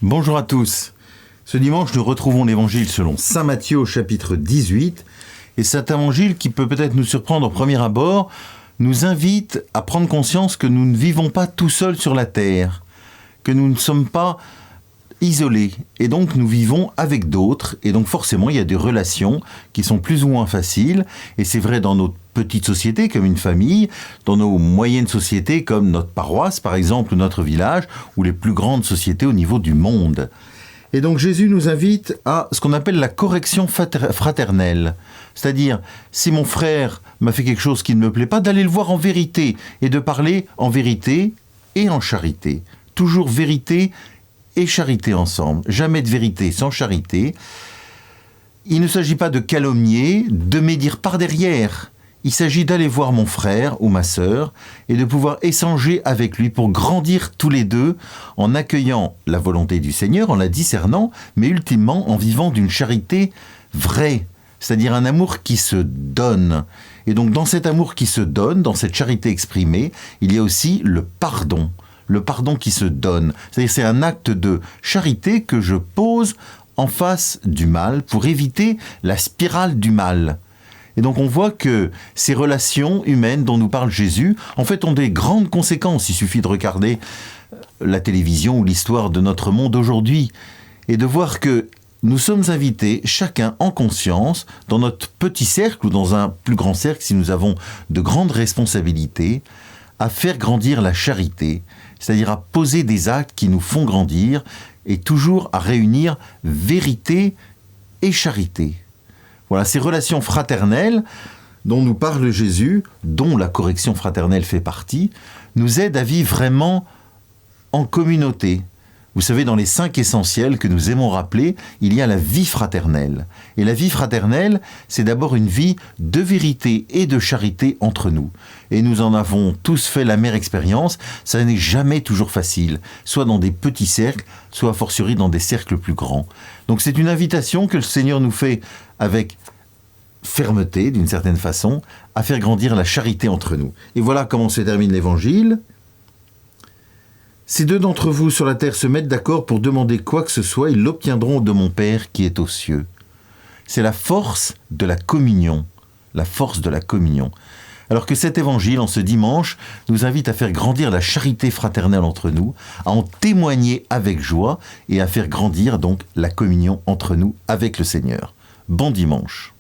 Bonjour à tous. Ce dimanche, nous retrouvons l'évangile selon saint Matthieu au chapitre 18. Et cet évangile qui peut peut-être nous surprendre au premier abord, nous invite à prendre conscience que nous ne vivons pas tout seuls sur la terre, que nous ne sommes pas isolés. Et donc nous vivons avec d'autres. Et donc forcément, il y a des relations qui sont plus ou moins faciles. Et c'est vrai dans notre petite société comme une famille, dans nos moyennes sociétés comme notre paroisse par exemple, ou notre village, ou les plus grandes sociétés au niveau du monde. Et donc Jésus nous invite à ce qu'on appelle la correction fraternelle. C'est-à-dire, si mon frère m'a fait quelque chose qui ne me plaît pas, d'aller le voir en vérité et de parler en vérité et en charité. Toujours vérité et charité ensemble. Jamais de vérité sans charité. Il ne s'agit pas de calomnier, de médire par derrière. Il s'agit d'aller voir mon frère ou ma sœur et de pouvoir échanger avec lui pour grandir tous les deux en accueillant la volonté du Seigneur, en la discernant, mais ultimement en vivant d'une charité vraie, c'est-à-dire un amour qui se donne. Et donc dans cet amour qui se donne, dans cette charité exprimée, il y a aussi le pardon qui se donne. C'est-à-dire c'est un acte de charité que je pose en face du mal pour éviter la spirale du mal. Et donc on voit que ces relations humaines dont nous parle Jésus, en fait, ont des grandes conséquences. Il suffit de regarder la télévision ou l'histoire de notre monde aujourd'hui et de voir que nous sommes invités, chacun en conscience, dans notre petit cercle ou dans un plus grand cercle, si nous avons de grandes responsabilités, à faire grandir la charité, c'est-à-dire à poser des actes qui nous font grandir et toujours à réunir vérité et charité. Voilà, ces relations fraternelles dont nous parle Jésus, dont la correction fraternelle fait partie, nous aident à vivre vraiment en communauté. Vous savez, dans les 5 essentiels que nous aimons rappeler, il y a la vie fraternelle. Et la vie fraternelle, c'est d'abord une vie de vérité et de charité entre nous. Et nous en avons tous fait l'amère expérience, ça n'est jamais toujours facile, soit dans des petits cercles, soit a fortiori dans des cercles plus grands. Donc c'est une invitation que le Seigneur nous fait avec fermeté, d'une certaine façon, à faire grandir la charité entre nous. Et voilà comment se termine l'évangile. Si 2 d'entre vous sur la terre se mettent d'accord pour demander quoi que ce soit, ils l'obtiendront de mon Père qui est aux cieux. C'est la force de la communion. La force de la communion. Alors que cet évangile, en ce dimanche, nous invite à faire grandir la charité fraternelle entre nous, à en témoigner avec joie et à faire grandir donc la communion entre nous avec le Seigneur. Bon dimanche.